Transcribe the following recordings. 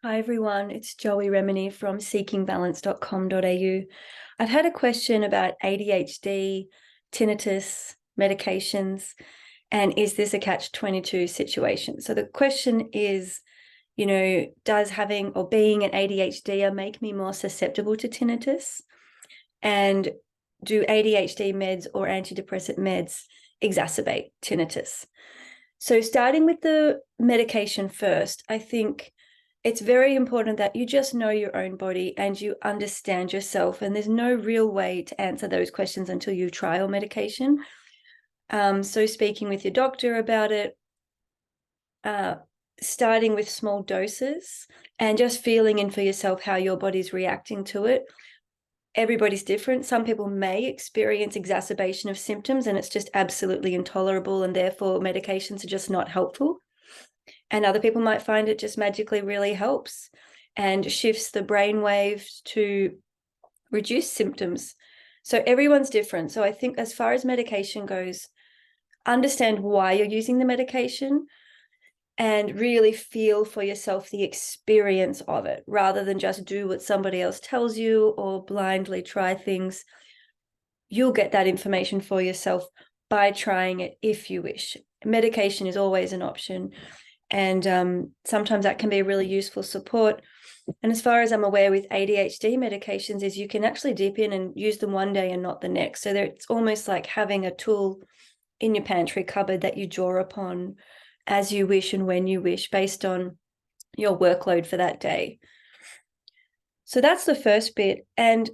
Hi everyone, it's Joey Remenyi from seekingbalance.com.au. I've had a question about ADHD, tinnitus, medications, and is this a catch-22 situation? So the question is, does having or being an ADHDer make me more susceptible to tinnitus? And do ADHD meds or antidepressant meds exacerbate tinnitus? So starting with the medication first, I think it's very important that you just know your own body and you understand yourself. And there's no real way to answer those questions until you trial medication. So speaking with your doctor about it, starting with small doses and just feeling in for yourself how your body's reacting to it. Everybody's different. Some people may experience exacerbation of symptoms and it's just absolutely intolerable and therefore medications are just not helpful. And other people might find it just magically really helps and shifts the brain waves to reduce symptoms. So everyone's different. So I think as far as medication goes, understand why you're using the medication and really feel for yourself the experience of it rather than just do what somebody else tells you or blindly try things. You'll get that information for yourself by trying it if you wish. Medication is always an option. And sometimes that can be a really useful support. And as far as I'm aware with ADHD medications is you can actually dip in and use them one day and not the next. So it's almost like having a tool in your pantry cupboard that you draw upon as you wish and when you wish based on your workload for that day. So that's the first bit. And,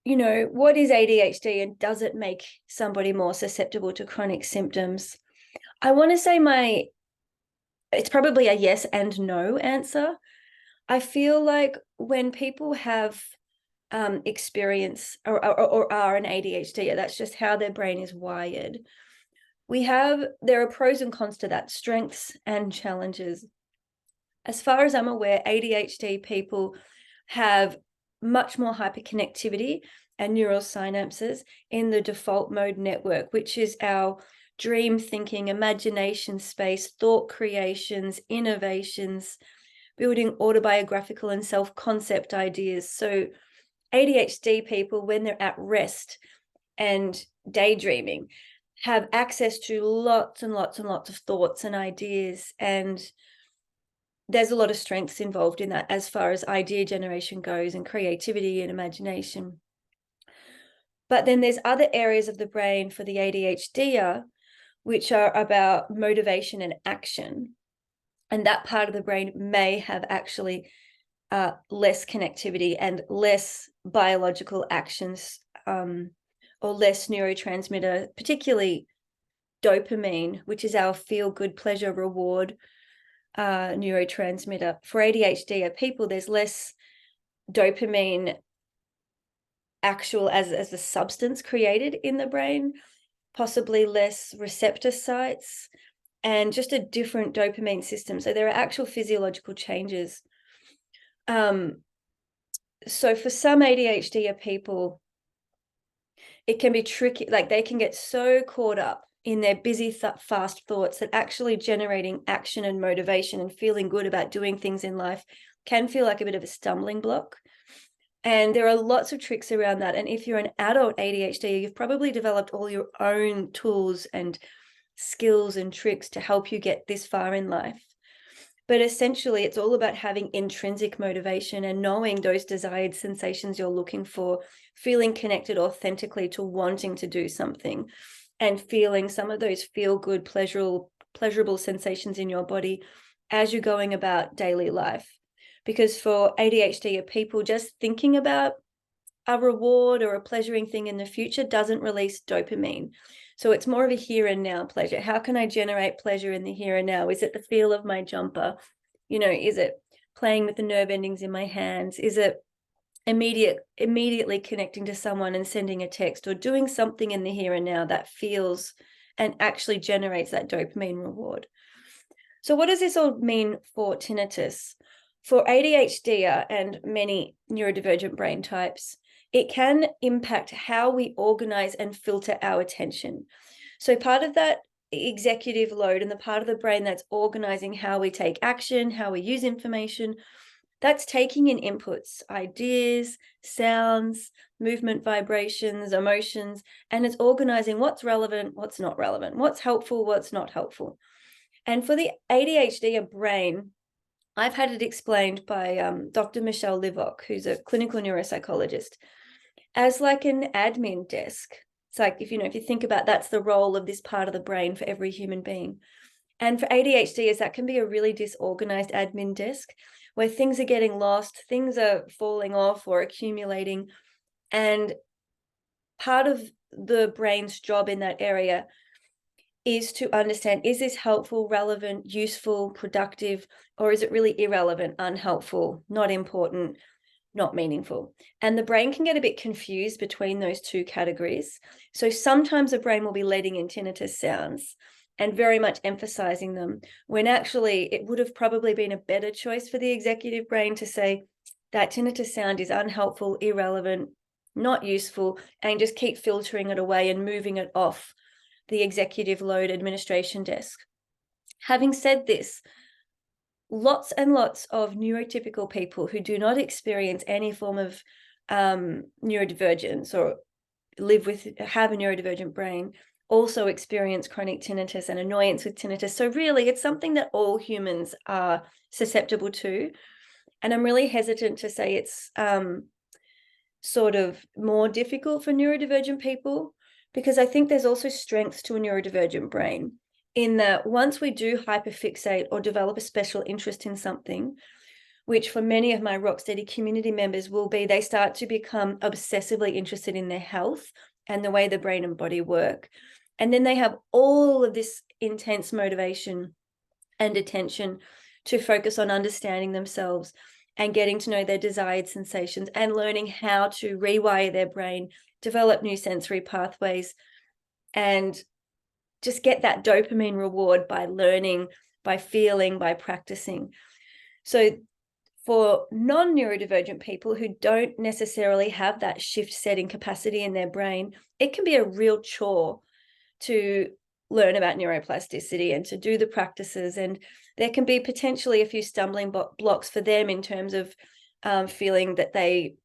what is ADHD and does it make somebody more susceptible to chronic symptoms? I want to say it's probably a yes and no answer. I feel like when people have experience or are an ADHD, that's just how their brain is wired. There are pros and cons to that, strengths and challenges. As far as I'm aware, ADHD people have much more hyperconnectivity and neural synapses in the default mode network, which is our dream thinking, imagination space, thought creations, innovations, building autobiographical and self-concept ideas. So ADHD people, when they're at rest and daydreaming, have access to lots and lots and lots of thoughts and ideas. And there's a lot of strengths involved in that as far as idea generation goes and creativity and imagination. But then there's other areas of the brain for the ADHDer, which are about motivation and action. And that part of the brain may have actually less connectivity and less biological actions or less neurotransmitter, particularly dopamine, which is our feel-good pleasure reward neurotransmitter. For ADHD people, there's less dopamine actual as a substance created in the brain, possibly less receptor sites, and just a different dopamine system. So there are actual physiological changes. So for some ADHD people, it can be tricky. Like they can get so caught up in their busy, fast thoughts that actually generating action and motivation and feeling good about doing things in life can feel like a bit of a stumbling block. And there are lots of tricks around that. And if you're an adult ADHD, you've probably developed all your own tools and skills and tricks to help you get this far in life. But essentially, it's all about having intrinsic motivation and knowing those desired sensations you're looking for, feeling connected authentically to wanting to do something, and feeling some of those feel-good, pleasurable sensations in your body as you're going about daily life. Because for ADHD people, just thinking about a reward or a pleasuring thing in the future doesn't release dopamine. So it's more of a here and now pleasure. How can I generate pleasure in the here and now? Is it the feel of my jumper? Is it playing with the nerve endings in my hands? Is it immediately connecting to someone and sending a text or doing something in the here and now that feels and actually generates that dopamine reward? So what does this all mean for tinnitus? For ADHD and many neurodivergent brain types, it can impact how we organize and filter our attention. So part of that executive load and the part of the brain that's organizing how we take action, how we use information, That's taking in inputs, ideas, sounds, movement, vibrations, emotions, and it's organizing what's relevant, what's not relevant, what's helpful, what's not helpful. And for the ADHD brain, I've had it explained by Dr. Michelle Livok, who's a clinical neuropsychologist, as like an admin desk. It's like, if you think about, that's the role of this part of the brain for every human being. And for ADHDers, that can be a really disorganized admin desk where things are getting lost, things are falling off or accumulating. And part of the brain's job in that area is to understand, is this helpful, relevant, useful, productive, or is it really irrelevant, unhelpful, not important, not meaningful? And the brain can get a bit confused between those two categories. So sometimes the brain will be letting in tinnitus sounds and very much emphasizing them, when actually it would have probably been a better choice for the executive brain to say that tinnitus sound is unhelpful, irrelevant, not useful, and just keep filtering it away and moving it off the executive load administration desk. Having said this, lots and lots of neurotypical people who do not experience any form of neurodivergence or have a neurodivergent brain also experience chronic tinnitus and annoyance with tinnitus. So really, it's something that all humans are susceptible to. And I'm really hesitant to say it's sort of more difficult for neurodivergent people, because I think there's also strengths to a neurodivergent brain in that once we do hyperfixate or develop a special interest in something, which for many of my Rocksteady community members will be, they start to become obsessively interested in their health and the way the brain and body work. And then they have all of this intense motivation and attention to focus on understanding themselves and getting to know their desired sensations and learning how to rewire their brain, develop new sensory pathways, and just get that dopamine reward by learning, by feeling, by practicing. So for non-neurodivergent people who don't necessarily have that shift setting capacity in their brain, it can be a real chore to learn about neuroplasticity and to do the practices. And there can be potentially a few stumbling blocks for them in terms of feeling that they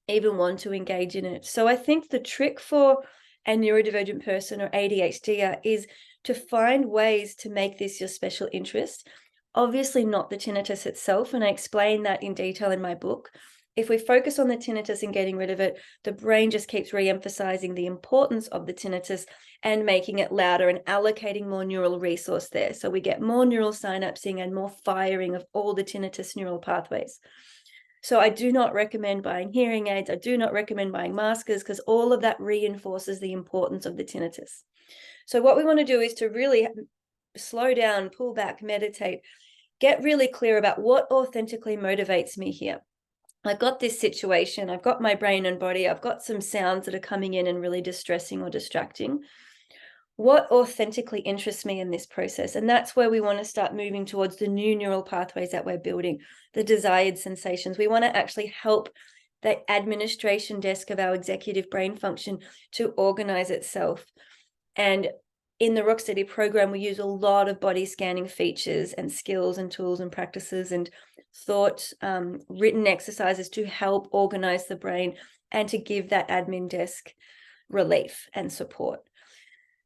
even want to engage in it. So I think the trick for a neurodivergent person or ADHD is to find ways to make this your special interest. Obviously not the tinnitus itself, and I explain that in detail in my book. If we focus on the tinnitus and getting rid of it, the brain just keeps re-emphasizing the importance of the tinnitus and making it louder and allocating more neural resource there. So we get more neural synapsing and more firing of all the tinnitus neural pathways. So I do not recommend buying hearing aids. I do not recommend buying maskers, because all of that reinforces the importance of the tinnitus. So what we want to do is to really slow down, pull back, meditate, get really clear about what authentically motivates me here. I've got this situation, I've got my brain and body, I've got some sounds that are coming in and really distressing or distracting. What authentically interests me in this process? And that's where we want to start moving towards the new neural pathways that we're building, the desired sensations. We want to actually help the administration desk of our executive brain function to organize itself. And in the Rocksteady program, we use a lot of body scanning features and skills and tools and practices and thought written exercises to help organize the brain and to give that admin desk relief and support.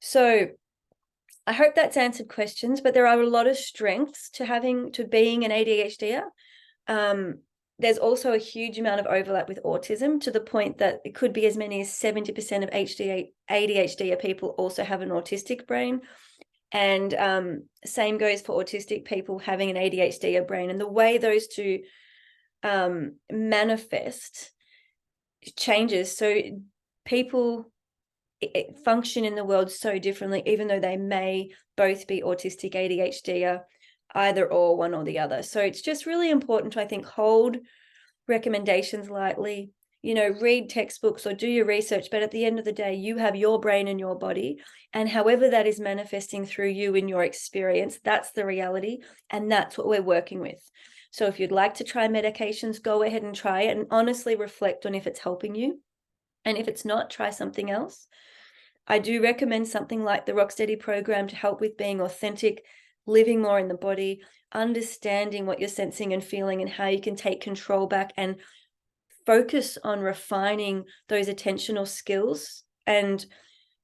So I hope that's answered questions, but there are a lot of strengths to being an ADHDer. There's also a huge amount of overlap with autism, to the point that it could be as many as 70% of ADHD people also have an autistic brain. And same goes for autistic people having an ADHD brain. And the way those two manifest changes. So people function in the world so differently, even though they may both be autistic, ADHD, either or, one or the other. So it's just really important to, I think, hold recommendations lightly, read textbooks or do your research, but at the end of the day, you have your brain and your body, and however that is manifesting through you in your experience, that's the reality, and that's what we're working with. So if you'd like to try medications, go ahead and try it and honestly reflect on if it's helping you. And if it's not, try something else. I do recommend something like the Rocksteady program to help with being authentic, living more in the body, understanding what you're sensing and feeling and how you can take control back and focus on refining those attentional skills and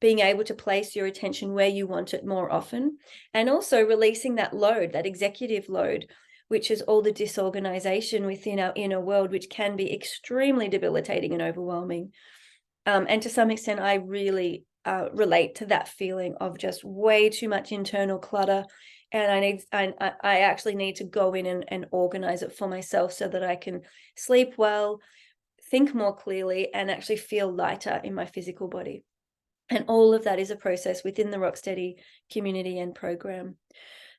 being able to place your attention where you want it more often, and also releasing that load, that executive load, which is all the disorganization within our inner world, which can be extremely debilitating and overwhelming. And to some extent, I really relate to that feeling of just way too much internal clutter. And I actually need to go in and organize it for myself so that I can sleep well, think more clearly, and actually feel lighter in my physical body. And all of that is a process within the Rocksteady community and program.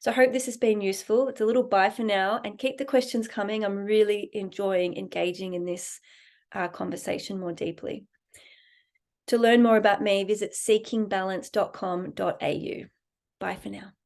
So I hope this has been useful. It's a little bye for now, and keep the questions coming. I'm really enjoying engaging in this conversation more deeply. To learn more about me, visit seekingbalance.com.au. Bye for now.